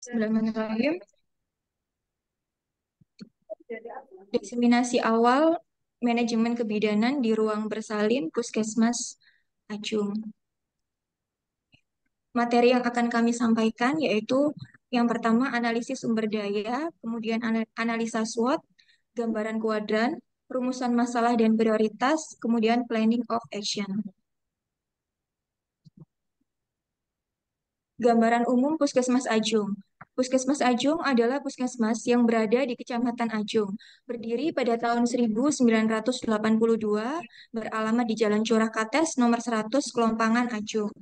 Bismillahirrahmanirrahim. Diseminasi awal manajemen kebidanan di ruang bersalin Puskesmas Ajung. Materi yang akan kami sampaikan yaitu yang pertama analisis sumber daya, kemudian analisa SWOT, gambaran kuadran, rumusan masalah dan prioritas, kemudian planning of action. Gambaran umum Puskesmas Ajung. Puskesmas Ajung adalah puskesmas yang berada di Kecamatan Ajung, berdiri pada tahun 1982, beralamat di Jalan Curah Kates nomor 100, Kelompangan, Ajung.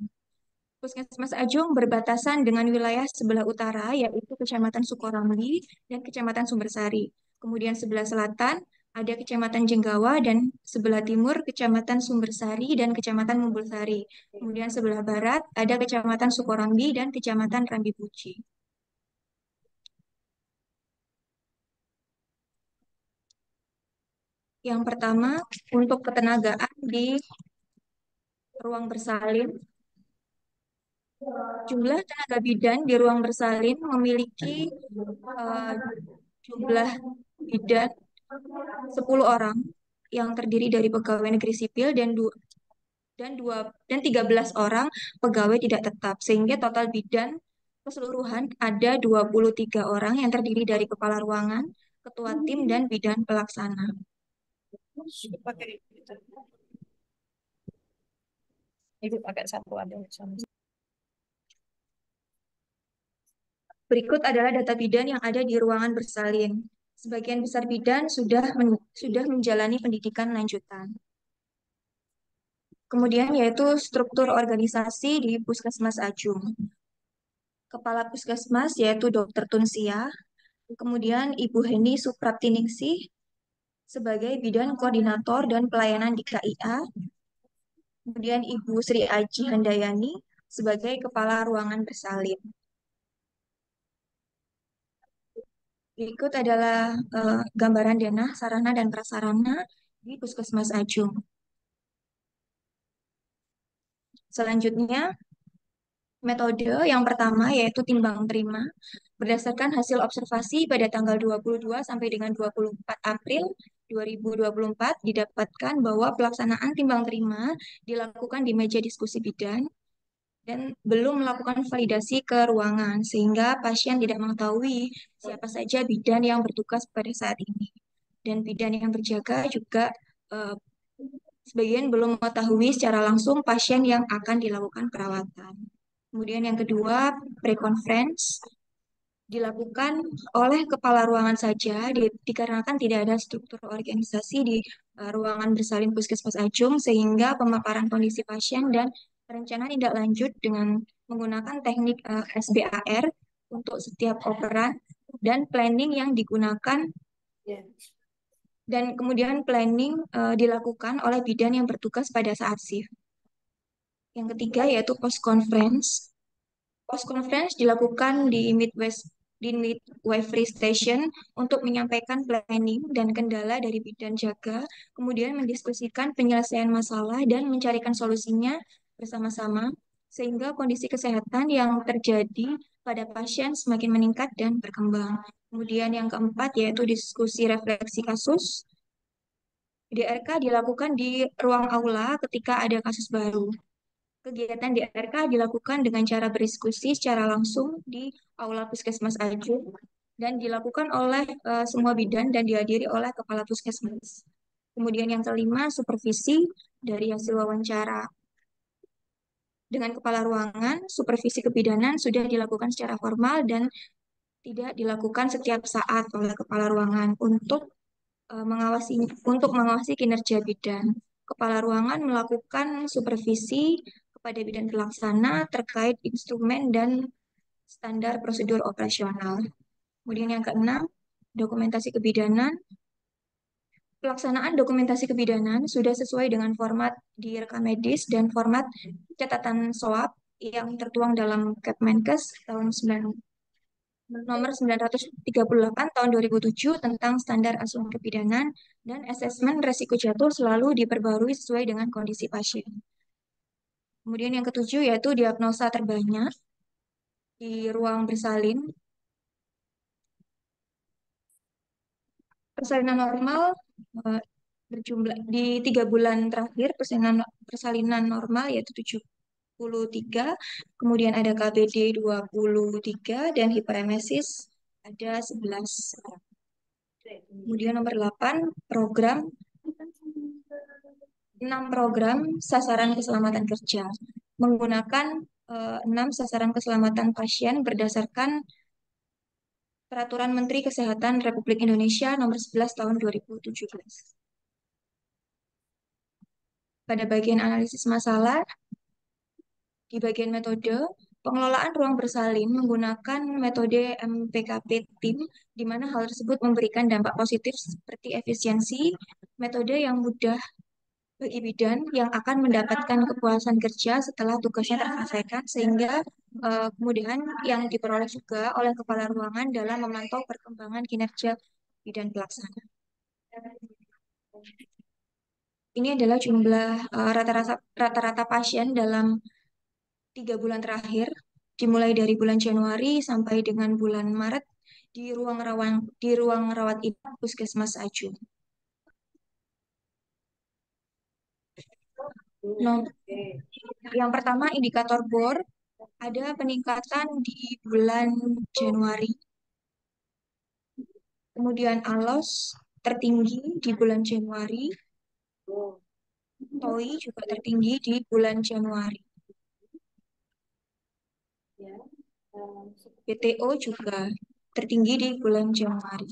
Puskesmas Ajung berbatasan dengan wilayah sebelah utara, yaitu Kecamatan Sukorambi dan Kecamatan Sumbersari. Kemudian sebelah selatan ada Kecamatan Jenggawa dan sebelah timur Kecamatan Sumbersari dan Kecamatan Mumbulsari. Kemudian sebelah barat ada Kecamatan Sukorambi dan Kecamatan Rambibuci. Yang pertama, untuk ketenagaan di ruang bersalin, jumlah tenaga bidan di ruang bersalin memiliki eh, jumlah bidan 10 orang yang terdiri dari pegawai negeri sipil dan 13 orang pegawai tidak tetap, sehingga total bidan keseluruhan ada 23 orang yang terdiri dari kepala ruangan, ketua tim, dan bidan pelaksana. Pakai itu pakai satu ada sama. Berikut adalah data bidan yang ada di ruangan bersalin. Sebagian besar bidan sudah menjalani pendidikan lanjutan. Kemudian yaitu struktur organisasi di Puskesmas Ajung. Kepala Puskesmas yaitu Dr. Tunsia, kemudian Ibu Heni Supraptiningsih sebagai bidan koordinator dan pelayanan di KIA, kemudian Ibu Sri Aji Handayani sebagai kepala ruangan bersalin. Berikut adalah gambaran dana, sarana, dan prasarana di Puskesmas Ajung. Selanjutnya, metode yang pertama yaitu timbang terima. Berdasarkan hasil observasi pada tanggal 22 sampai dengan 24 April 2024, didapatkan bahwa pelaksanaan timbang terima dilakukan di meja diskusi bidan dan belum melakukan validasi ke ruangan, sehingga pasien tidak mengetahui siapa saja bidan yang bertugas pada saat ini. Dan bidan yang berjaga juga eh, sebagian belum mengetahui secara langsung pasien yang akan dilakukan perawatan. Kemudian yang kedua, pre-conference dilakukan oleh kepala ruangan saja dikarenakan tidak ada struktur organisasi di ruangan bersalin Puskesmas Ajung, sehingga pemaparan kondisi pasien dan perencanaan tindak lanjut dengan menggunakan teknik SBAR untuk setiap operan dan planning yang digunakan Ya. dan kemudian planning dilakukan oleh bidan yang bertugas pada saat shift. Yang ketiga yaitu post conference. Post conference dilakukan di midwifery station untuk menyampaikan planning dan kendala dari bidan jaga, kemudian mendiskusikan penyelesaian masalah dan mencarikan solusinya bersama-sama sehingga kondisi kesehatan yang terjadi pada pasien semakin meningkat dan berkembang. Kemudian yang keempat yaitu diskusi refleksi kasus. DRK dilakukan di ruang aula ketika ada kasus baru. Kegiatan DRK dilakukan dengan cara berdiskusi secara langsung di Aula Puskesmas Ajung dan dilakukan oleh semua bidan dan dihadiri oleh Kepala Puskesmas. Kemudian yang kelima, supervisi dari hasil wawancara. Dengan Kepala Ruangan, supervisi kebidanan sudah dilakukan secara formal dan tidak dilakukan setiap saat oleh Kepala Ruangan untuk mengawasi kinerja bidan. Kepala ruangan melakukan supervisi kepada bidan pelaksana terkait instrumen dan standar prosedur operasional. Kemudian yang keenam, dokumentasi kebidanan. Pelaksanaan dokumentasi kebidanan sudah sesuai dengan format di rekam medis dan format catatan SOAP yang tertuang dalam Kepmenkes tahun 9 nomor 938 tahun 2007 tentang standar asuhan kebidanan dan asesmen resiko jatuh selalu diperbarui sesuai dengan kondisi pasien. Kemudian yang ketujuh yaitu diagnosa terbanyak di ruang bersalin. Persalinan normal eh, berjumlah di 3 bulan terakhir persalinan persalinan normal yaitu 73, kemudian ada KBD 23 dan hiperemesis ada 11. Kemudian nomor 8 program 6 program sasaran keselamatan kerja menggunakan 6 sasaran keselamatan pasien berdasarkan Peraturan Menteri Kesehatan Republik Indonesia Nomor 11 Tahun 2017. Pada bagian analisis masalah, di bagian metode, pengelolaan ruang bersalin menggunakan metode MPKP tim, di mana hal tersebut memberikan dampak positif seperti efisiensi, metode yang mudah bagi bidan yang akan mendapatkan kepuasan kerja setelah tugasnya terselesaikan, sehingga kemudahan yang diperoleh juga oleh kepala ruangan dalam memantau perkembangan kinerja bidan pelaksana. Ini adalah jumlah rata-rata pasien dalam 3 bulan terakhir, dimulai dari bulan Januari sampai dengan bulan Maret di ruang rawat inap Puskesmas Ajung. Nom- yang pertama indikator BOR ada peningkatan di bulan Januari, kemudian ALOS tertinggi di bulan Januari, TOI juga tertinggi di bulan Januari, BTO juga tertinggi di bulan Januari.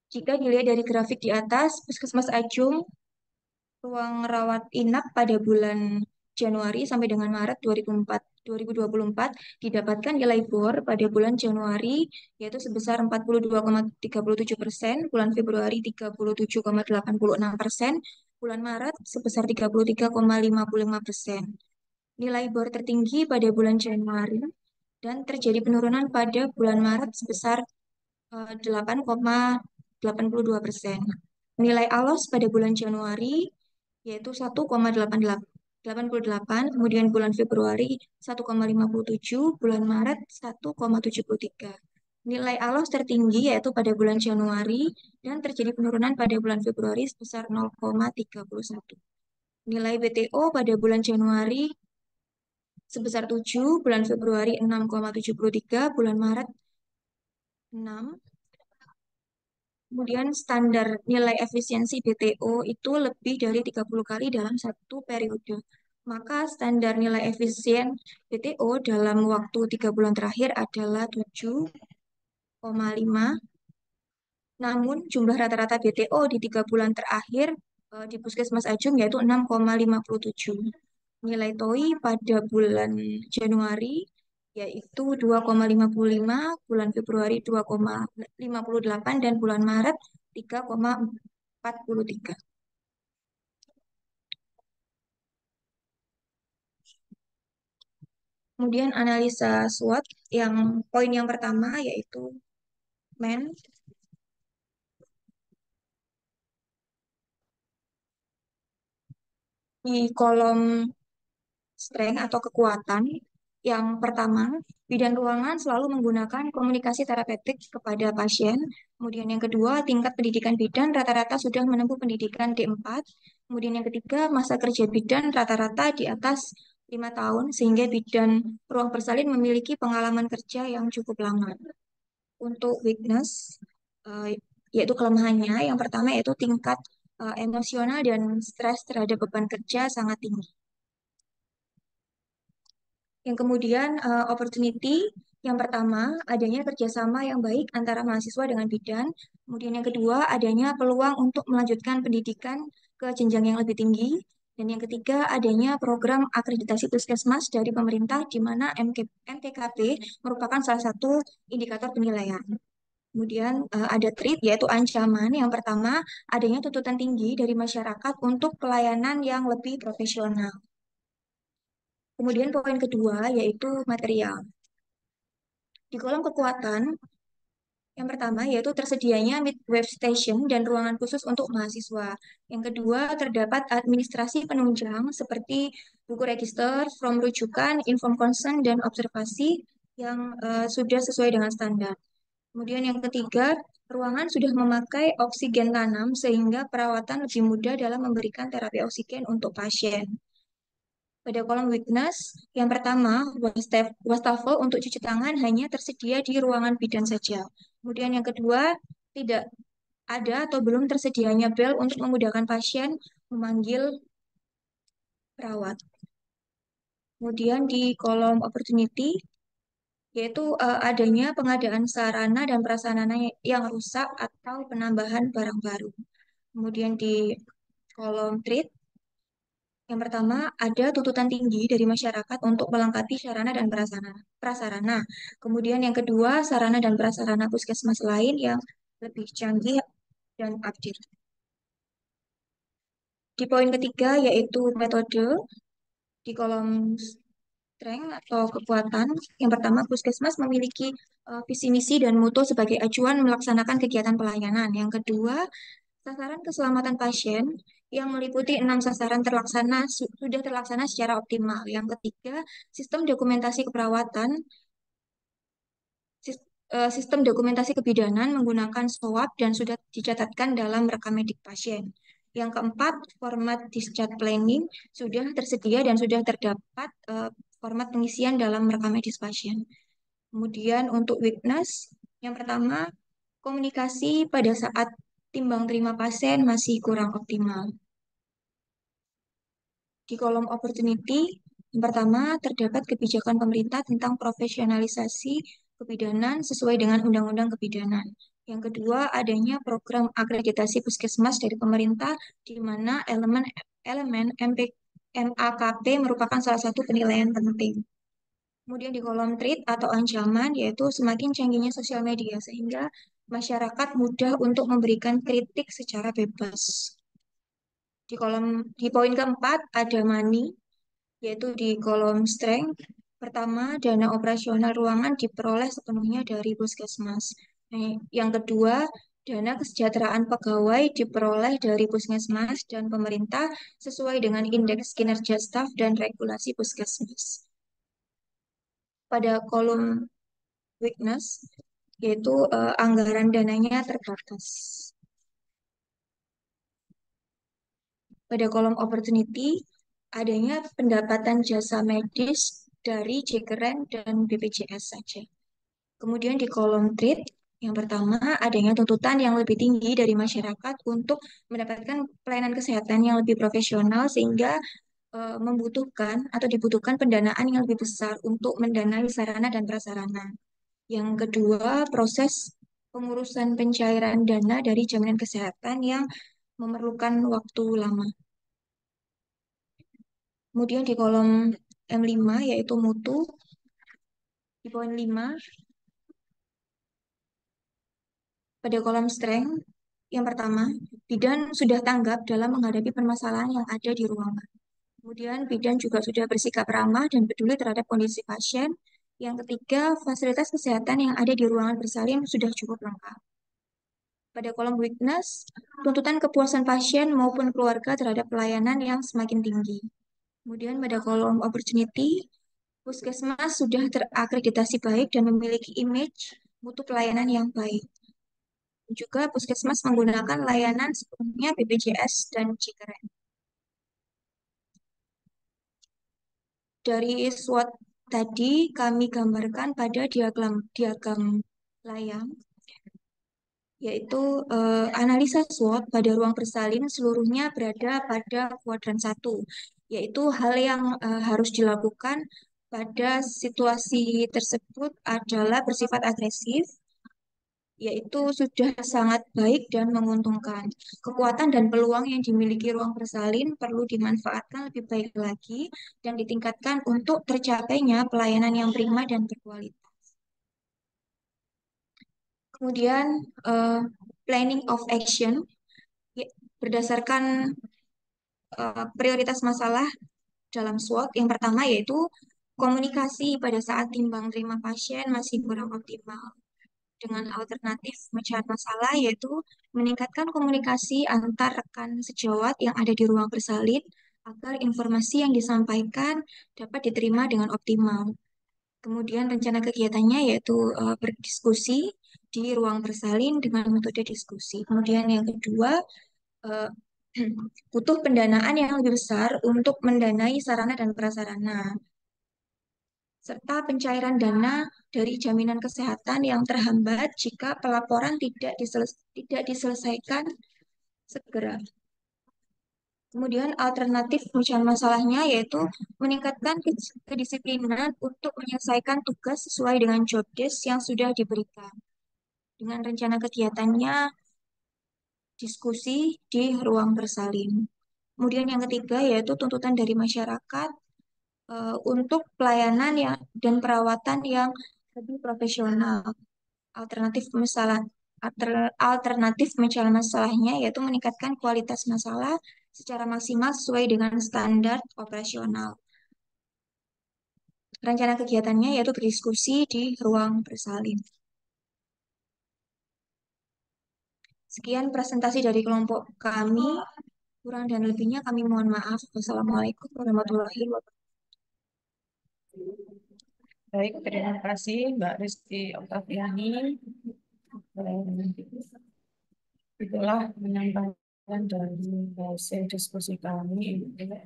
Jika dilihat dari grafik di atas, Puskesmas Ajung ruang rawat inap pada bulan Januari sampai dengan Maret 2024 didapatkan nilai BOR pada bulan Januari yaitu sebesar 42,37%, bulan Februari 37,86%, bulan Maret sebesar 33,55%. Nilai BOR tertinggi pada bulan Januari dan terjadi penurunan pada bulan Maret sebesar 8,82%. Nilai ALOS pada bulan Januari yaitu 1,88, kemudian bulan Februari 1,57, bulan Maret 1,73. Nilai ALOS tertinggi yaitu pada bulan Januari dan terjadi penurunan pada bulan Februari sebesar 0,31. Nilai BTO pada bulan Januari sebesar 7, bulan Februari 6,73, bulan Maret 6. Kemudian standar nilai efisiensi BTO itu lebih dari 30 kali dalam satu periode. Maka standar nilai efisien BTO dalam waktu 3 bulan terakhir adalah 7,5. Namun jumlah rata-rata BTO di 3 bulan terakhir di Puskesmas Ajung yaitu 6,57. Nilai TOI pada bulan Januari yaitu 2,55, bulan Februari 2,58, dan bulan Maret 3,43. Kemudian analisa SWOT yang poin yang pertama yaitu MEN. Di kolom strength atau kekuatan, yang pertama, bidan ruangan selalu menggunakan komunikasi terapeutik kepada pasien. Kemudian yang kedua, tingkat pendidikan bidan rata-rata sudah menempuh pendidikan D4. Kemudian yang ketiga, masa kerja bidan rata-rata di atas 5 tahun, sehingga bidan ruang bersalin memiliki pengalaman kerja yang cukup lama. Untuk weakness, yaitu kelemahannya, yang pertama yaitu tingkat emosional dan stres terhadap beban kerja sangat tinggi. Yang kemudian opportunity, yang pertama adanya kerjasama yang baik antara mahasiswa dengan bidan. Kemudian yang kedua adanya peluang untuk melanjutkan pendidikan ke jenjang yang lebih tinggi. Dan yang ketiga adanya program akreditasi puskesmas dari pemerintah di mana MTKP merupakan salah satu indikator penilaian. Kemudian ada threat yaitu ancaman. Yang pertama adanya tuntutan tinggi dari masyarakat untuk pelayanan yang lebih profesional. Kemudian poin kedua yaitu material. Di kolom kekuatan, Yang pertama yaitu tersedianya midwave station dan ruangan khusus untuk mahasiswa. Yang kedua, terdapat administrasi penunjang seperti buku register, form rujukan, inform consent, dan observasi yang sudah sesuai dengan standar. Kemudian yang ketiga, ruangan sudah memakai oksigen tanam sehingga perawatan lebih mudah dalam memberikan terapi oksigen untuk pasien. Pada kolom witness, yang pertama, wastafel untuk cuci tangan hanya tersedia di ruangan bidan saja. Kemudian yang kedua, tidak ada atau belum tersedianya bel untuk memudahkan pasien memanggil perawat. Kemudian di kolom opportunity, yaitu adanya pengadaan sarana dan prasarana yang rusak atau penambahan barang baru. Kemudian di kolom treat, yang pertama, ada tuntutan tinggi dari masyarakat untuk melengkapi sarana dan prasarana. Kemudian yang kedua, sarana dan prasarana puskesmas lain yang lebih canggih dan update. Di poin ketiga, yaitu metode di kolom strength atau kekuatan. Yang pertama, puskesmas memiliki visi misi dan mutu sebagai acuan melaksanakan kegiatan pelayanan. Yang kedua, sasaran keselamatan pasien yang meliputi 6 sasaran sudah terlaksana secara optimal. Yang ketiga, sistem dokumentasi keperawatan, sistem dokumentasi kebidanan menggunakan SOAP dan sudah dicatatkan dalam rekam medik pasien. Yang keempat, format discharge planning sudah tersedia dan sudah terdapat format pengisian dalam rekam medis pasien. Kemudian untuk witness, yang pertama, komunikasi pada saat timbang terima pasien masih kurang optimal. Di kolom opportunity, yang pertama, terdapat kebijakan pemerintah tentang profesionalisasi kebidanan sesuai dengan Undang-Undang Kebidanan. Yang kedua, adanya program akreditasi puskesmas dari pemerintah, di mana elemen MAKP merupakan salah satu penilaian penting. Kemudian di kolom treat atau ancaman, yaitu semakin canggihnya sosial media, sehingga masyarakat mudah untuk memberikan kritik secara bebas. Di poin keempat ada money, yaitu di kolom strength. Pertama, dana operasional ruangan diperoleh sepenuhnya dari puskesmas. Nah, yang kedua, dana kesejahteraan pegawai diperoleh dari puskesmas dan pemerintah sesuai dengan indeks kinerja staf dan regulasi puskesmas. Pada kolom weakness, yaitu anggaran dananya terbatas. Pada kolom opportunity, adanya pendapatan jasa medis dari Jekeren dan BPJS saja. Kemudian di kolom treat, yang pertama adanya tuntutan yang lebih tinggi dari masyarakat untuk mendapatkan pelayanan kesehatan yang lebih profesional sehingga membutuhkan atau dibutuhkan pendanaan yang lebih besar untuk mendanai sarana dan prasarana. Yang kedua, proses pengurusan pencairan dana dari jaminan kesehatan yang memerlukan waktu lama. Kemudian di kolom M5 yaitu mutu, di poin 5 pada kolom strength, yang pertama, bidan sudah tanggap dalam menghadapi permasalahan yang ada di ruangan. Kemudian bidan juga sudah bersikap ramah dan peduli terhadap kondisi pasien. Yang ketiga, fasilitas kesehatan yang ada di ruangan bersalin sudah cukup lengkap. Pada kolom weakness, tuntutan kepuasan pasien maupun keluarga terhadap pelayanan yang semakin tinggi. Kemudian pada kolom opportunity, puskesmas sudah terakreditasi baik dan memiliki image mutu pelayanan yang baik. Juga puskesmas menggunakan layanan sepenuhnya BPJS dan Cikeren. Dari SWOT tadi kami gambarkan pada diagram layang, yaitu analisa SWOT pada ruang bersalin seluruhnya berada pada kuadran 1, yaitu hal yang harus dilakukan pada situasi tersebut adalah bersifat agresif, yaitu sudah sangat baik dan menguntungkan. Kekuatan dan peluang yang dimiliki ruang bersalin perlu dimanfaatkan lebih baik lagi dan ditingkatkan untuk tercapainya pelayanan yang prima dan berkualitas. Kemudian, planning of action berdasarkan prioritas masalah dalam SWOT. Yang pertama yaitu komunikasi pada saat timbang terima pasien masih kurang optimal. dengan alternatif pemecahan masalah, yaitu meningkatkan komunikasi antar rekan sejawat yang ada di ruang bersalin agar informasi yang disampaikan dapat diterima dengan optimal. Kemudian rencana kegiatannya yaitu berdiskusi di ruang bersalin dengan metode diskusi. Kemudian yang kedua, eh, butuh pendanaan yang lebih besar untuk mendanai sarana dan prasarana, serta pencairan dana dari jaminan kesehatan yang terhambat jika pelaporan tidak diselesaikan segera. Kemudian alternatif pemecahan masalahnya yaitu meningkatkan kedisiplinan untuk menyelesaikan tugas sesuai dengan job desk yang sudah diberikan. Dengan rencana kegiatannya diskusi di ruang bersalin. Kemudian yang ketiga yaitu tuntutan dari masyarakat untuk pelayanan yang dan perawatan yang lebih profesional. Alternatif masalah alternatif pemecahan masalahnya yaitu meningkatkan kualitas masalah secara maksimal sesuai dengan standar operasional. Rencana kegiatannya yaitu berdiskusi di ruang bersalin. Sekian presentasi dari kelompok kami. Kurang dan lebihnya kami mohon maaf. Wassalamualaikum warahmatullahi wabarakatuh. Baik, terima kasih Mbak Rizky Oktaviani. Itulah penyampaian dari hasil diskusi kami. Eh,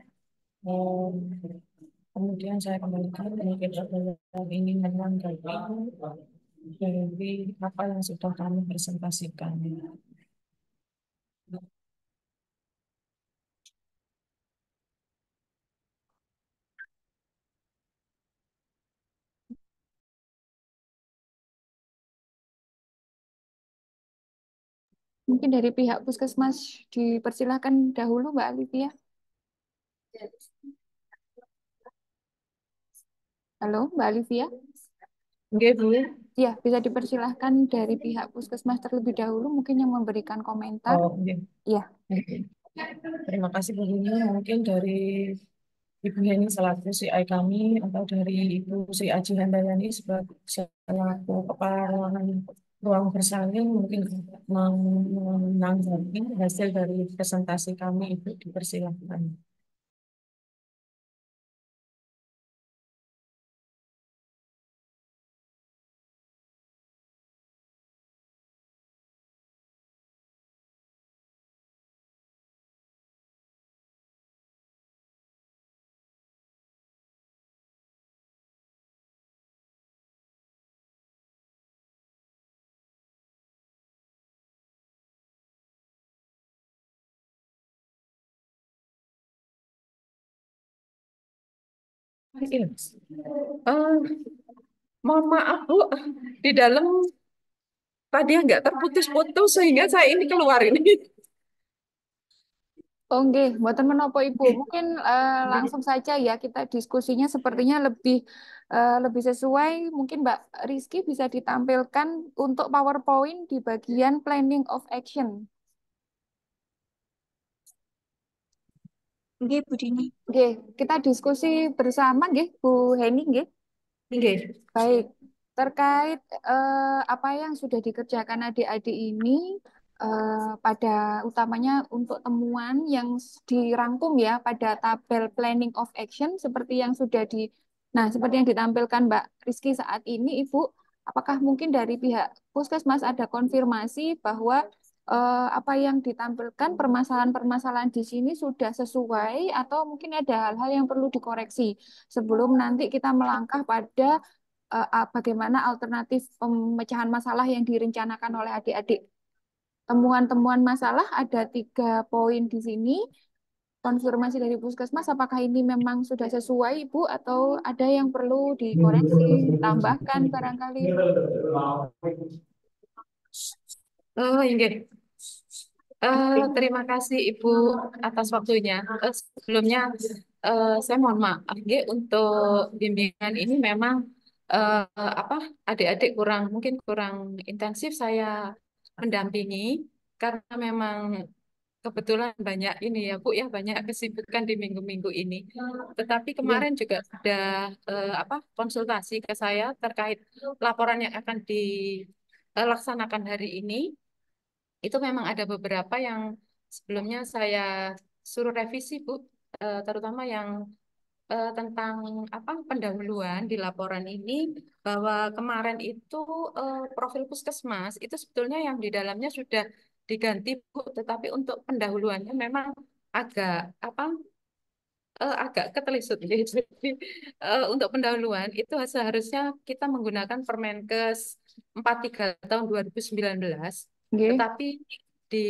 Kemudian saya kembalikan mungkin yang ingin menanggapi dari apa yang sudah kami presentasikan. Mungkin dari pihak Puskesmas dipersilahkan dahulu, Mbak Alivia. Halo, Mbak Alivia. Oke, Bu. Ya, bisa dipersilahkan dari pihak Puskesmas terlebih dahulu, mungkin yang memberikan komentar. Oh, oke. Ya, Terima kasih Bu Yuni. Mungkin dari Ibu Yeni selaku CI kami atau dari Ibu Sri Aji Handayani sebagai selaku kepala ruang bersalin mungkin menanggapi hasil dari presentasi kami Ibu dipersilakan. Iya. Eh, Mohon maaf Bu, di dalam tadi nggak terputus-putus sehingga saya ini keluar ini. oh nggih, mboten menapa Ibu. Mungkin langsung saja ya kita diskusinya sepertinya lebih sesuai. Mungkin Mbak Rizky bisa ditampilkan untuk PowerPoint di bagian planning of action. Oke, Bu Dini. Oke, kita diskusi bersama nggih, Bu Heni nggih. Oke. Baik, terkait apa yang sudah dikerjakan adik-adik ini pada utamanya untuk temuan yang dirangkum ya pada tabel planning of action seperti yang sudah nah seperti yang ditampilkan Mbak Rizky saat ini, Ibu, apakah mungkin dari pihak Puskesmas ada konfirmasi bahwa apa yang ditampilkan permasalahan-permasalahan di sini sudah sesuai atau mungkin ada hal-hal yang perlu dikoreksi sebelum nanti kita melangkah pada bagaimana alternatif pemecahan masalah yang direncanakan oleh adik-adik. Temuan-temuan masalah ada 3 poin di sini. Konfirmasi dari Puskesmas, apakah ini memang sudah sesuai, Ibu, atau ada yang perlu dikoreksi, ditambahkan barangkali? Oh, iya. Terima kasih Ibu atas waktunya. Sebelumnya saya mohon maaf Nggih, untuk bimbingan ini memang apa adik-adik mungkin kurang intensif saya mendampingi karena memang kebetulan banyak ini ya Bu ya banyak kesibukan di minggu-minggu ini. Tetapi Ya, kemarin juga sudah konsultasi ke saya terkait laporan yang akan laksanakan hari ini itu memang ada beberapa yang sebelumnya saya suruh revisi, Bu. Terutama yang tentang apa pendahuluan di laporan ini bahwa kemarin itu profil puskesmas itu sebetulnya yang di dalamnya sudah diganti, Bu, tetapi untuk pendahuluannya memang agak apa agak ketelisut. Jadi untuk pendahuluan itu seharusnya kita menggunakan Permenkes 43 tahun 2019, Nggih. tetapi di,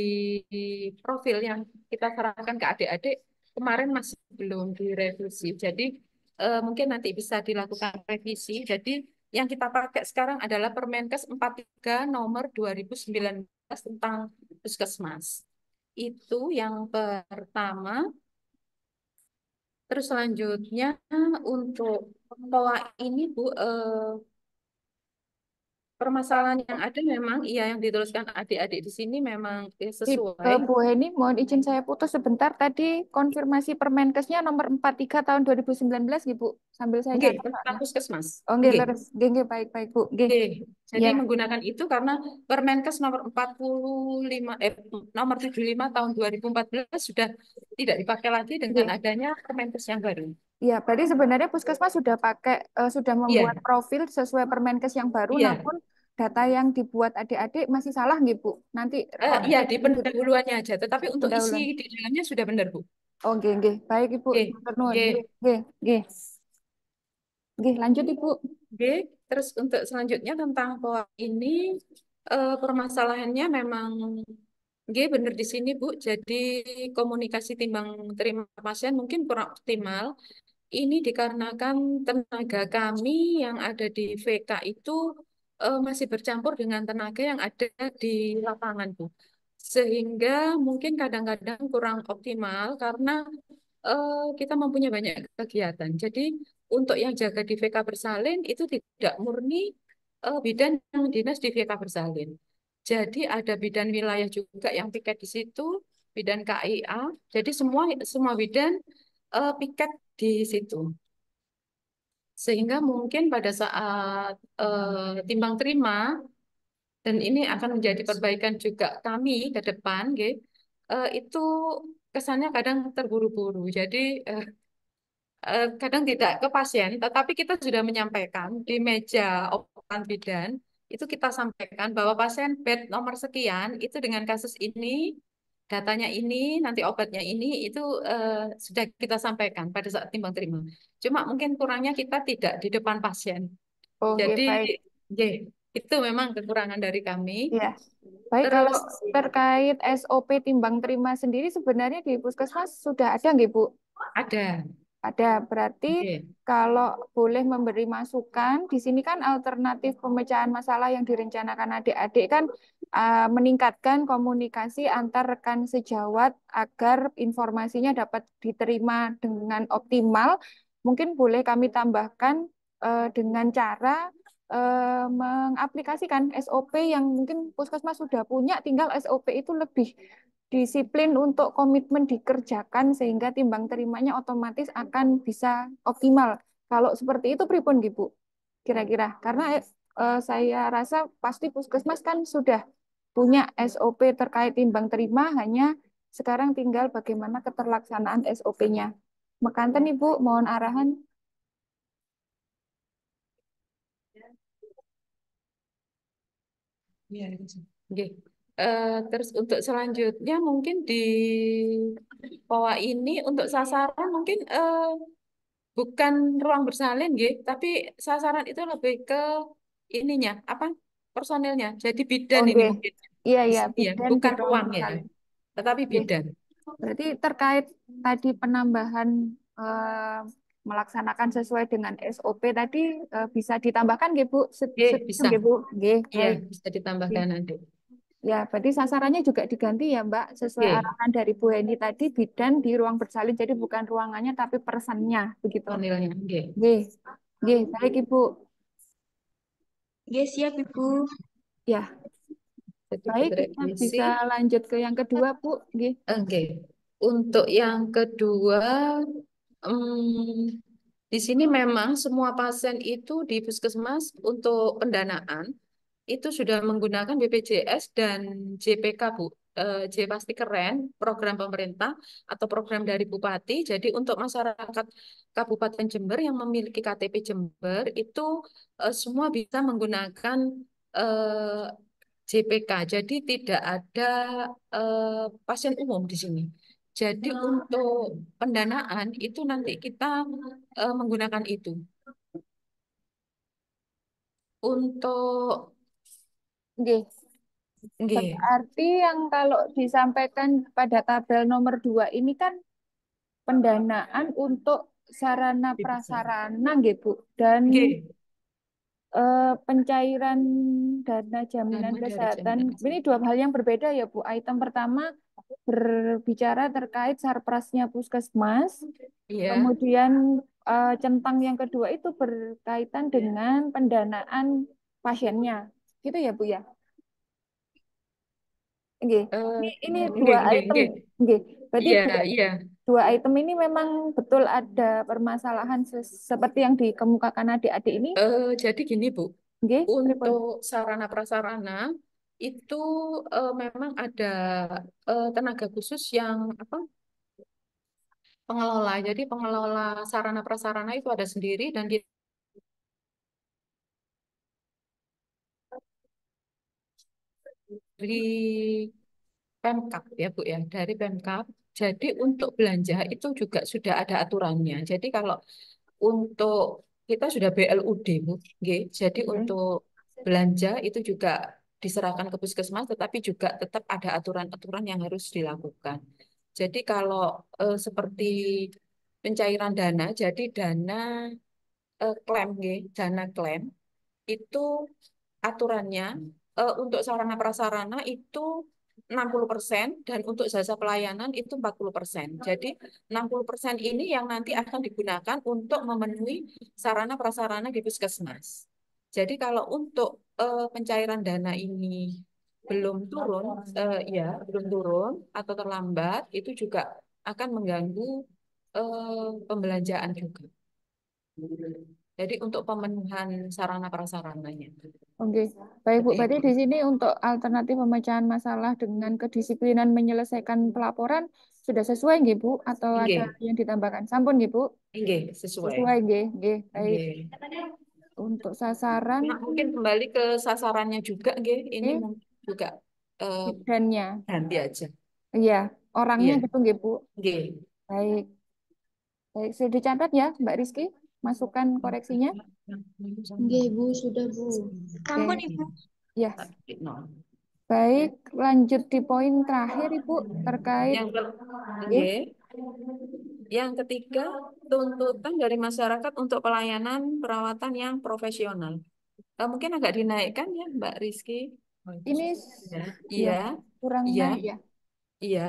di profil yang kita serahkan ke adik-adik kemarin masih belum direvisi. Jadi mungkin nanti bisa dilakukan revisi. Jadi yang kita pakai sekarang adalah Permenkes 43 nomor 2019 tentang puskesmas. Itu yang pertama. Terus selanjutnya untuk POA ini Bu, permasalahan yang ada memang iya yang dituliskan adik-adik di sini memang sesuai. Bu Heni, mohon izin saya putus sebentar. Tadi konfirmasi Permenkesnya nomor 43 tahun 2019, Ibu. Sambil saya Oke, catat tentang soalnya. puskesmas. Oh, nggih, Oke, leres. Nggih, nggih, baik-baik, Bu. Nggih. oke. Jadi Ya, menggunakan itu karena Permenkes nomor 45 nomor 75 tahun 2014 sudah tidak dipakai lagi dengan nggih. adanya Permenkes yang baru. Iya, berarti sebenarnya Puskesmas sudah sudah membuat Iya, profil sesuai Permenkes yang baru, iya. namun data yang dibuat adik-adik masih salah, nggih, Bu. Nanti Iya di lanjut pendahuluannya aja, tetapi untuk isi pendahuluan. di dalamnya sudah benar, Bu. Oh, nggih, nggih. Baik, Ibu. Oke, Matur nuwun. Nggih, oke. nggih, nggih. Nggih, lanjut, Ibu. Oke, terus untuk selanjutnya tentang POA ini permasalahannya memang benar di sini Bu. Jadi komunikasi timbang terima pasien mungkin kurang optimal. Ini dikarenakan tenaga kami yang ada di VK itu masih bercampur dengan tenaga yang ada di lapangan Bu. Sehingga mungkin kadang-kadang kurang optimal karena kita mempunyai banyak kegiatan. Jadi untuk yang jaga di VK Bersalin itu tidak murni bidan yang dinas di VK Bersalin. Jadi ada bidan wilayah juga yang piket di situ, bidan KIA. Jadi semua semua bidan piket di situ. Sehingga mungkin pada saat timbang terima dan ini akan menjadi perbaikan juga kami ke depan, itu kesannya kadang terburu-buru. Jadi kadang tidak ke pasien, tetapi kita sudah menyampaikan di meja operan bidan, itu kita sampaikan bahwa pasien bed nomor sekian itu dengan kasus ini, datanya ini, nanti obatnya ini, itu sudah kita sampaikan pada saat timbang terima. Cuma mungkin kurangnya kita tidak di depan pasien. Oh, nggih, Jadi, baik. ye, itu memang kekurangan dari kami. Ya. Baik, kalau Terus terkait SOP timbang terima sendiri sebenarnya di Puskesmas sudah ada nggih, Bu? ada, Ada, berarti ye, kalau boleh memberi masukan, di sini kan alternatif pemecahan masalah yang direncanakan adik-adik kan meningkatkan komunikasi antar rekan sejawat agar informasinya dapat diterima dengan optimal. Mungkin boleh kami tambahkan dengan cara mengaplikasikan SOP yang mungkin Puskesmas sudah punya, tinggal SOP itu lebih disiplin untuk komitmen dikerjakan sehingga timbang terimanya otomatis akan bisa optimal. Kalau seperti itu pripun Ibu? Kira-kira karena saya rasa pasti Puskesmas kan sudah punya SOP terkait timbang terima, hanya sekarang tinggal bagaimana keterlaksanaan SOP-nya. Mekanten Ibu, mohon arahan. ye. Terus untuk selanjutnya mungkin di bawah ini untuk sasaran mungkin bukan ruang bersalin, tapi sasaran itu lebih ke ininya, apa personilnya. Jadi bidan ini Oke. mungkin, Iya, iya, ya, bidan di bukan ruang ruang ya, bersalin. tetapi Oke. bidan. Berarti terkait tadi penambahan melaksanakan sesuai dengan SOP tadi bisa ditambahkan nggih Bu? Setuju Bisa, nggih Bu? Nggih, iya baik. bisa Oke. ditambahkan nanti. Ya, berarti sasarannya juga diganti ya Mbak, sesuai Oke, arahan dari Bu Heni tadi, bidan di ruang bersalin, jadi bukan ruangannya tapi personnya, begitu. personilnya, oke. Nggih, nggih, baik Ibu. Yes, siap Ibu. Ya, Sedikit baik, kita revisi. bisa lanjut ke yang kedua Bu. Nggih. Oke, untuk yang kedua, di sini memang semua pasien itu di puskesmas untuk pendanaan. itu sudah menggunakan BPJS dan JPK, Bu. J pasti keren, program pemerintah atau program dari Bupati. Jadi untuk masyarakat Kabupaten Jember yang memiliki KTP Jember itu semua bisa menggunakan eh, JPK. Jadi tidak ada pasien umum di sini. Jadi untuk pendanaan itu nanti kita menggunakan itu. Untuk Nggih. Nggih, Berarti yang kalau disampaikan pada tabel nomor 2 ini kan pendanaan untuk sarana prasarana nggih, Bu. Dan nggih. pencairan dana jaminan Dana dari kesehatan jaminan ini kesehatan. dua hal yang berbeda ya, Bu. Item pertama berbicara terkait sarprasnya puskesmas, Iya. kemudian centang yang kedua itu berkaitan dengan pendanaan pasiennya. Gitu ya, Bu ya? Nggih. Ini Nggih, dua nggih, item. nggih. Nggih. Berarti Iya, dua, iya. dua item ini memang betul ada permasalahan seperti yang dikemukakan adik-adik ini. Jadi gini, Bu. Nggih, pripun? Untuk sarana prasarana itu memang ada tenaga khusus yang apa? Pengelola. Jadi pengelola sarana prasarana itu ada sendiri dan dari Pemkab ya Bu ya, dari Pemkab. Jadi untuk belanja itu juga sudah ada aturannya. Jadi kalau untuk kita sudah BLUD Bu, nggih. Jadi Nggih. untuk belanja itu juga diserahkan ke puskesmas, tetapi juga tetap ada aturan-aturan yang harus dilakukan. Jadi kalau seperti pencairan dana, jadi dana klaim, nggih, dana klaim itu aturannya untuk sarana prasarana itu 60% dan untuk jasa pelayanan itu 40%. Jadi 60% ini yang nanti akan digunakan untuk memenuhi sarana prasarana di puskesmas. Jadi kalau untuk pencairan dana ini belum turun, ya belum turun atau terlambat, itu juga akan mengganggu pembelanjaan juga. Jadi untuk pemenuhan sarana prasarananya. Oke, baik Bu. Seperti Berarti itu. di sini untuk alternatif pemecahan masalah dengan kedisiplinan menyelesaikan pelaporan sudah sesuai nggih Bu? Atau ada Nggih, yang ditambahkan? Sampun nggih Bu? nggih, sesuai. Sesuai nggih, nggih. Baik. Nggih. Untuk sasaran Nah, mungkin kembali ke sasarannya juga, nggih. Ini nggih, mungkin juga eh, bidannya. ganti aja. Iya, orangnya Iya, gitu nggih Bu. nggih. Baik. Baik, sudah dicatat ya Mbak Rizky? Masukan koreksinya? Nggih, Bu, sudah, Bu. Sampun Oke. Ibu. Ya, No. baik. Lanjut di poin terakhir Ibu terkait Yang ke, nggih. nggih. Yang ketiga, tuntutan dari masyarakat untuk pelayanan perawatan yang profesional. Mungkin agak dinaikkan ya, Mbak Rizky. Ini Ya, ya iya, kurang iya, naik ya. iya.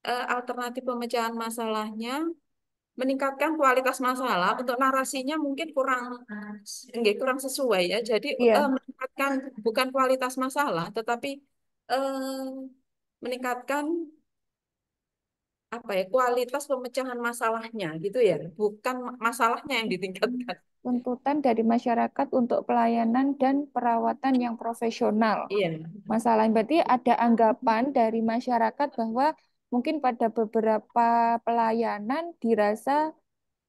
Alternatif pemecahan masalahnya meningkatkan kualitas masalah untuk narasinya mungkin kurang enggak kurang sesuai ya. Jadi Iya, meningkatkan bukan kualitas masalah tetapi eh, meningkatkan apa ya kualitas pemecahan masalahnya gitu ya. Bukan masalahnya yang ditingkatkan. tuntutan dari masyarakat untuk pelayanan dan perawatan yang profesional. Iya, Masalah berarti ada anggapan dari masyarakat bahwa mungkin pada beberapa pelayanan dirasa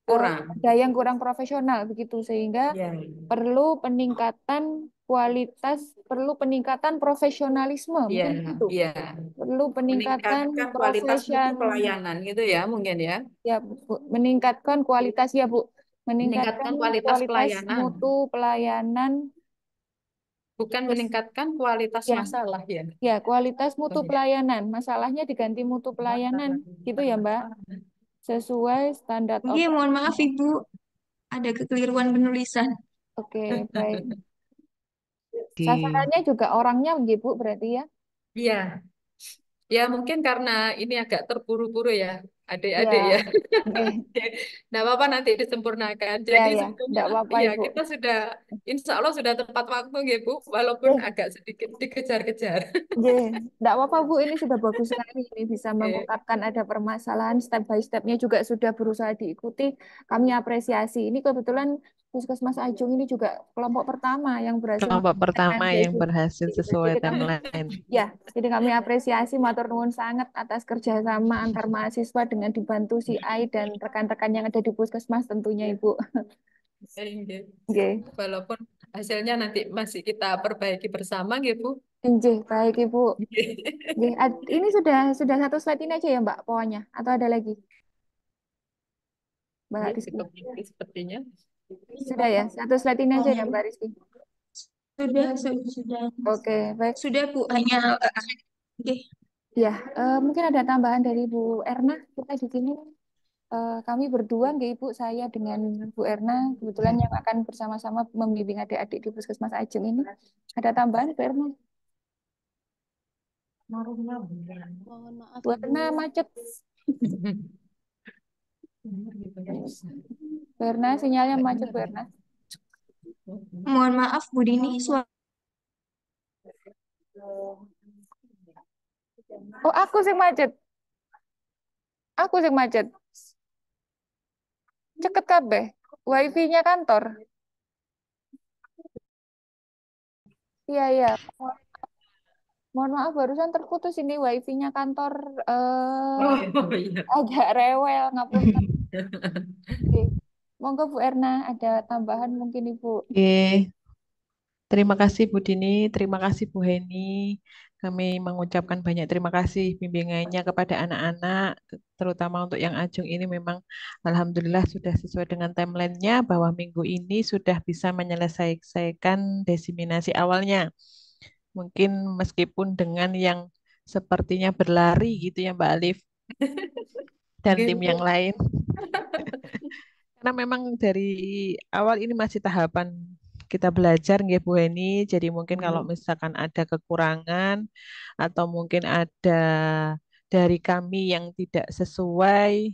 kurang. ada yang kurang profesional begitu sehingga Iya, perlu peningkatan kualitas, perlu peningkatan profesionalisme, iya, mungkin begitu. iya. Perlu peningkatan Meningkatkan kualitas mutu profesion, pelayanan gitu ya mungkin ya. ya Bu, meningkatkan kualitas ya Bu, meningkatkan Meningkatkan kualitas kualitas pelayanan. mutu pelayanan, Bukan terus meningkatkan kualitas ya, masalah ya. ya kualitas Oh, mutu iya. pelayanan. Masalahnya diganti mutu pelayanan, gitu ya Mbak, sesuai standar Nggih, mohon operasi. maaf Ibu. Ada kekeliruan penulisan. Oke, baik. Oke. Sasarannya juga orangnya begitu berarti ya. Iya, ya mungkin karena ini agak terburu-buru ya. adik-adik Ya, ya. nggih. Nah, apa nanti disempurnakan. Ya Jadi ya, sebetulnya enggak apa-apa ya Ibu. kita sudah, insya Allah sudah tepat waktu ya Bu, walaupun Nggih, agak sedikit dikejar-kejar. nggih. Enggak apa-apa Bu, ini sudah bagus sekali. Ini bisa Oke. mengungkapkan ada permasalahan step by stepnya juga sudah berusaha diikuti. Kami apresiasi. Ini kebetulan Puskesmas Ajung ini juga kelompok pertama yang berhasil Kelompok menyelesaikan pertama yang berhasil sesuai Jadi kami timeline. ya, jadi kami apresiasi matur nuwun sangat atas kerjasama antar mahasiswa dengan dibantu CI dan rekan-rekan yang ada di Puskesmas tentunya Ibu. Oke. Oke, Walaupun hasilnya nanti masih kita perbaiki bersama ya Bu. Nggih, baik Ibu. Nggih, ini sudah satu slide ini aja ya Mbak pokoknya atau ada lagi Mbak Ya, Rizky? cukup sepertinya. Sudah ya, satu slide ini aja ya Mbak Rizky. Sudah. Oke, baik. Sudah Bu, hanya oke. Ya, mungkin ada tambahan dari Bu Erna kita di sini. Kami berdua, nggih Ibu, saya dengan Bu Erna, kebetulan yang akan bersama-sama membimbing adik-adik di Puskesmas Ajeng ini. Ada tambahan Bu Erna? Mohon maaf Bu Ibu. Erna macet. Bu Erna, sinyalnya macet Bu Erna. Mohon maaf Bu Dini, Oh, aku sih macet. Aku sih macet. Ceket kabeh. Wifi-nya kantor. Iya, iya. Mohon maaf, barusan terputus ini wifi-nya kantor Oh iya. agak rewel, ngapunten. Oke. Monggo Bu Erna, ada tambahan mungkin Ibu. Oke, terima kasih Bu Dini, terima kasih Bu Heni. Kami mengucapkan banyak terima kasih bimbingannya kepada anak-anak, terutama untuk yang Ajung ini memang Alhamdulillah sudah sesuai dengan timelinenya bahwa minggu ini sudah bisa menyelesaikan desiminasi awalnya. Mungkin meskipun dengan yang sepertinya berlari gitu ya Mbak Alif dan tim Gitu. yang lain. Karena memang dari awal ini masih tahapan kita belajar nggih Bu Heni. Jadi mungkin kalau misalkan ada kekurangan atau mungkin ada dari kami yang tidak sesuai,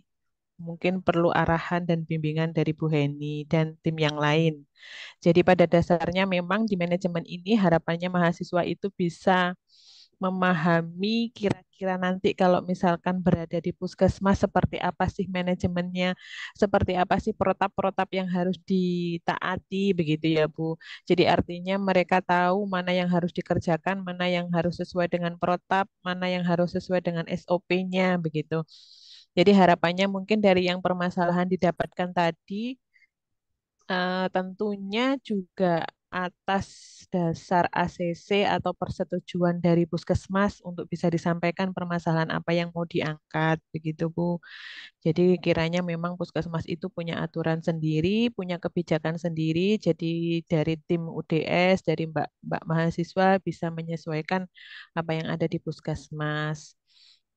mungkin perlu arahan dan bimbingan dari Bu Heni dan tim yang lain. Jadi pada dasarnya memang di manajemen ini harapannya mahasiswa itu bisa memahami kira-kira nanti kalau misalkan berada di puskesmas seperti apa sih manajemennya, seperti apa sih protap-protap yang harus ditaati begitu ya Bu. Jadi artinya mereka tahu mana yang harus dikerjakan, mana yang harus sesuai dengan protap, mana yang harus sesuai dengan SOP-nya begitu. Jadi harapannya mungkin dari yang permasalahan didapatkan tadi tentunya juga atas dasar ACC atau persetujuan dari Puskesmas untuk bisa disampaikan permasalahan apa yang mau diangkat, begitu Bu. Jadi kiranya memang Puskesmas itu punya aturan sendiri, punya kebijakan sendiri. Jadi dari tim UDS, dari Mbak mahasiswa bisa menyesuaikan apa yang ada di Puskesmas.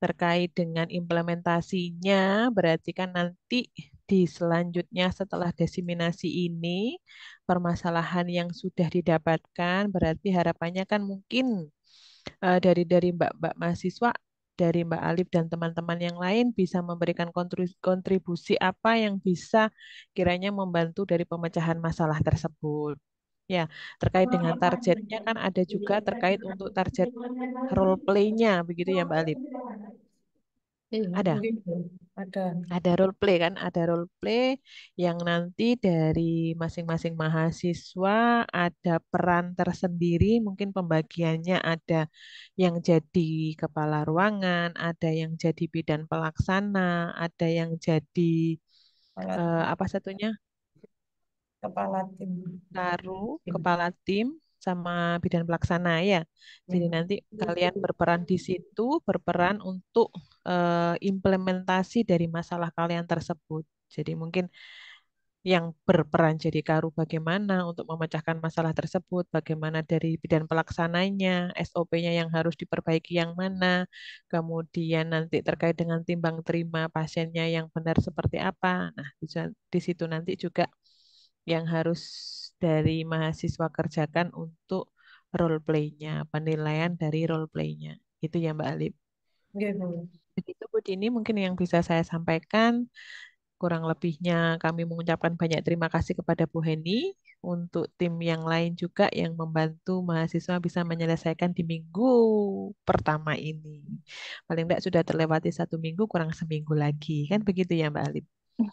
Terkait dengan implementasinya, berarti kan nanti di selanjutnya setelah desiminasi ini, permasalahan yang sudah didapatkan, berarti harapannya kan mungkin dari Mbak mahasiswa, dari Mbak Alif dan teman-teman yang lain bisa memberikan kontribusi apa yang bisa kiranya membantu dari pemecahan masalah tersebut. Ya, terkait dengan targetnya kan ada juga terkait untuk target role play-nya, begitu ya Mbak Alif? Iya, Ada. gitu. Ada. Ada role play kan, ada role play yang nanti dari masing-masing mahasiswa ada peran tersendiri, mungkin pembagiannya ada yang jadi kepala ruangan, ada yang jadi bidan pelaksana, ada yang jadi Kepala, apa satunya? kepala tim. Kepala tim sama bidan pelaksana ya. Jadi nanti kalian berperan di situ, berperan untuk implementasi dari masalah kalian tersebut. Jadi mungkin yang berperan jadi karu bagaimana untuk memecahkan masalah tersebut, bagaimana dari bidan pelaksananya, SOP-nya yang harus diperbaiki yang mana, kemudian nanti terkait dengan timbang terima pasiennya yang benar seperti apa. Nah, di situ nanti juga yang harus dari mahasiswa kerjakan untuk role play-nya, penilaian dari role play-nya. Itu ya Mbak Alip. Gitu. Begitu Bu Dini mungkin yang bisa saya sampaikan. Kurang lebihnya kami mengucapkan banyak terima kasih kepada Bu Heni untuk tim yang lain juga yang membantu mahasiswa bisa menyelesaikan di minggu pertama ini. Paling tidak sudah terlewati 1 minggu, kurang seminggu lagi. Kan begitu ya Mbak Alif?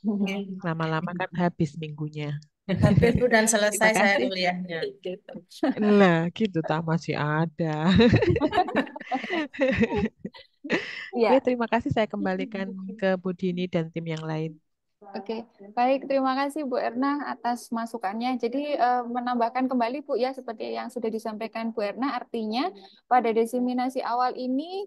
Oke. Lama-lama kan habis minggunya. Habis Bu dan Terima selesai saya kasih. kuliahnya. Gitu. Nah, gitu tak masih ada. Oke, Ya, terima kasih saya kembalikan ke Bu Dini dan tim yang lain. oke, baik. Terima kasih Bu Erna atas masukannya. Jadi menambahkan kembali Bu ya, seperti yang sudah disampaikan Bu Erna, artinya pada diseminasi awal ini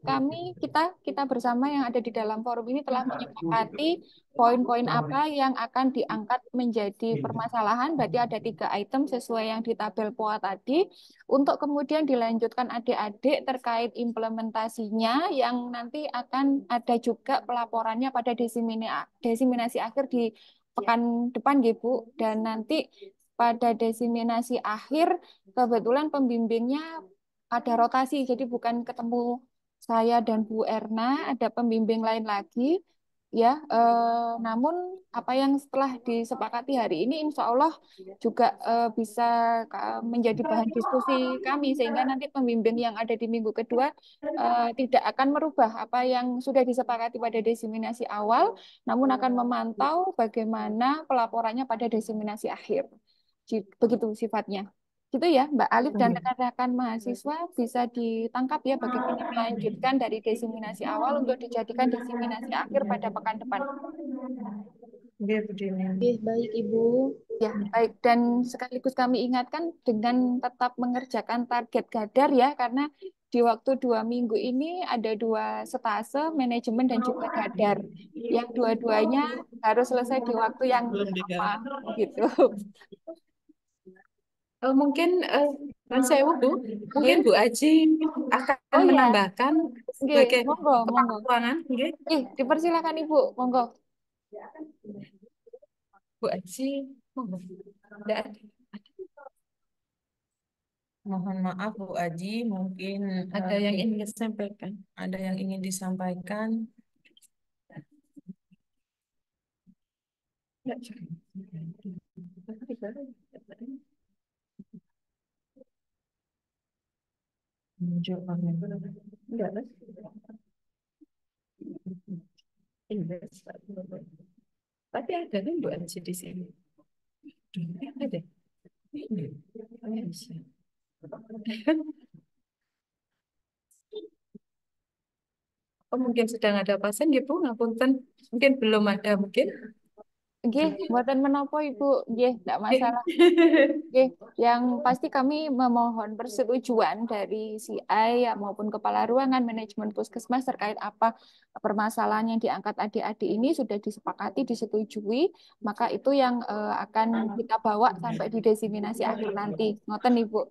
kita bersama yang ada di dalam forum ini telah menyepakati poin-poin apa yang akan diangkat menjadi permasalahan. Berarti ada 3 item sesuai yang di tabel POA tadi. Untuk kemudian dilanjutkan adik-adik terkait implementasinya yang nanti akan ada juga pelaporannya pada desiminasi akhir di pekan depan gitu Bu. Dan nanti pada desiminasi akhir kebetulan pembimbingnya ada rotasi, jadi bukan ketemu saya dan Bu Erna, ada pembimbing lain lagi. Ya, namun apa yang setelah disepakati hari ini, insya Allah juga bisa menjadi bahan diskusi kami, sehingga nanti pembimbing yang ada di minggu kedua tidak akan merubah apa yang sudah disepakati pada desiminasi awal, namun akan memantau bagaimana pelaporannya pada desiminasi akhir. Begitu sifatnya. Gitu ya, Mbak Alif dan rekan-rekan mahasiswa bisa ditangkap ya bagaimana melanjutkan dari desiminasi awal untuk dijadikan desiminasi akhir pada pekan depan. Oke, Bu Dini. Oke, baik Ibu. Ya, baik. Dan sekaligus kami ingatkan dengan tetap mengerjakan target Gadar ya, karena di waktu 2 minggu ini ada 2 stase, manajemen dan juga Gadar. Yang dua-duanya harus selesai di waktu yang Belum sama, digarap. gitu. Mungkin Mas Sewu, Bu, mungkin Nggih. Bu Aji akan Oh ya, menambahkan nggih, sebagai monggo, kepala monggo. keuangan, nggih. Dipersilakan Ibu, monggo. Bu Aji, monggo. Nggak ada. Mohon maaf Bu Aji, mungkin Ada yang ingin disampaikan? ada yang ingin disampaikan. Nggak juga. Menunjukkan Enggak, Mas. Invest. Tapi ada kan Bu Aji di sini. Ada. Oh, ya, bisa. Oh, mungkin sedang ada pasien gitu, ngapunten. Mungkin belum ada, mungkin. Nggih, mboten menapa Ibu. Nggih, enggak masalah. Nggih, yang pasti kami memohon persetujuan dari CI ya, maupun kepala ruangan manajemen puskesmas terkait apa permasalahan yang diangkat adik-adik ini sudah disepakati, disetujui, maka itu yang akan kita bawa sampai di desiminasi akhir nanti. Ngoten Ibu.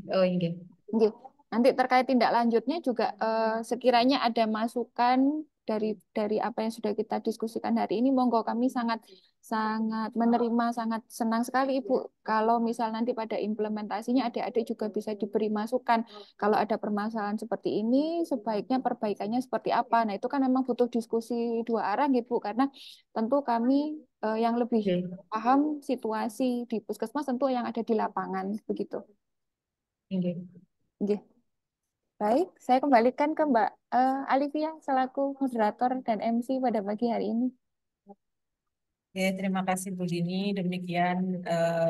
Oh, iya. Nggih. Nanti terkait tindak lanjutnya juga sekiranya ada masukan dari apa yang sudah kita diskusikan hari ini, monggo kami sangat sangat menerima, sangat senang sekali Ibu. Kalau misal nanti pada implementasinya adik-adik juga bisa diberi masukan. Kalau ada permasalahan seperti ini, sebaiknya perbaikannya seperti apa. Nah, itu kan memang butuh diskusi 2 arah gitu, karena tentu kami yang lebih Oke. paham situasi di puskesmas tentu yang ada di lapangan begitu. Oke. Nggih. Baik, saya kembalikan ke Mbak Alivia selaku moderator dan MC pada pagi hari ini. Oke, terima kasih Bu Dini. Demikian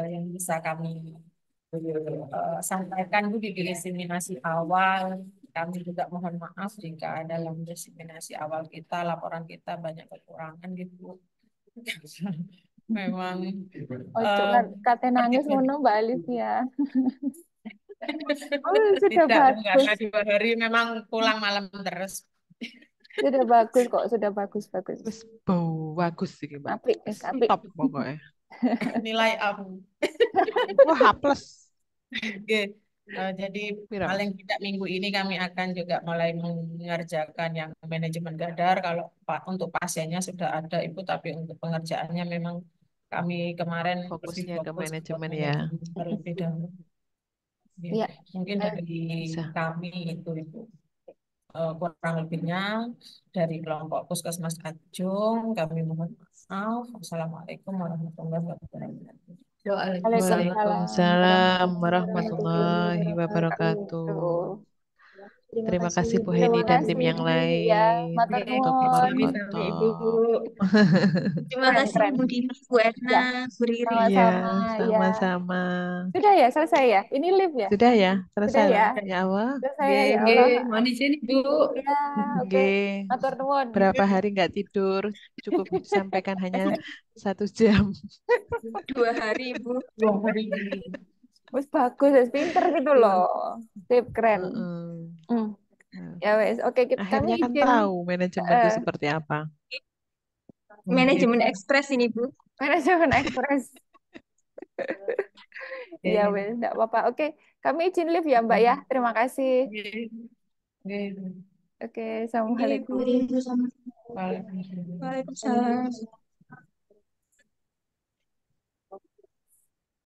yang bisa kami sampaikan Bu di diseminasi awal. Kami juga mohon maaf jika dalam diseminasi awal kita, laporan kita banyak kekurangan gitu. Memang Ojo kate nangis seperti ngono Mbak Alivia. Oh, sudah tidak Bu, bagus. karena 2 hari memang pulang malam terus. Sudah bagus kok, sudah bagus bagus. Wis bagus sih Mbak. Apik, apik. Top pokoknya. Nilai A. Wah, H plus. Oke. Jadi Pira, paling Mas? tidak minggu ini kami akan juga mulai mengerjakan yang manajemen Gadar. Kalau untuk pasiennya sudah ada Ibu, tapi untuk pengerjaannya memang kami kemarin lebih Fokusnya ke fokus ke manajemen ya. manajemen terlebih dahulu. Oke. Iya. Mungkin dari Bisa. kami itu Ibu. kurang lebihnya dari kelompok Puskesmas Ajung kami mohon maaf. Wassalamualaikum warahmatullahi wabarakatuh. Waalaikumsalam Waalaikumsalam warahmatullahi warahmatullahi wabarakatuh. wabarakatuh. Terima Terima kasih kasih Bu Bu. Heni Terima dan tim kasih yang ya, lain matur untuk nuwun. Sami-sami Ibu. foto-foto. Terima Keren, kasih keren. Bu Dini, Bu Erna, Ya, Bu Riri. Iya, sama-sama ya. sama-sama. Sudah ya, selesai ya. Ini live ya. Sudah ya? Sudah Selesai ya. loh. Ya Allah. Selesai ya, Nggih, ya nggih, Allah. mohon izin Ibu. Ya, oke. Nggih. Matur nuwun. Berapa hari nggak tidur? Cukup disampaikan hanya 1 jam. 2 hari Bu. 2 hari. Wis bagus, wis pinter gitu loh. Sip, keren. Heeh. Hmm. Nah, Ya wes, oke kami akhirnya kan izin tahu manajemen itu eh, seperti apa. Manajemen ekspres ini Bu. manajemen ekspres. Ya Nggih, wes, enggak apa-apa. Oke, kami izin live ya Mbak ya. Terima kasih. nggih, nggih. Oke, Oke Bu. assalamualaikum. Waalaikumsalam. Waalaikumsalam.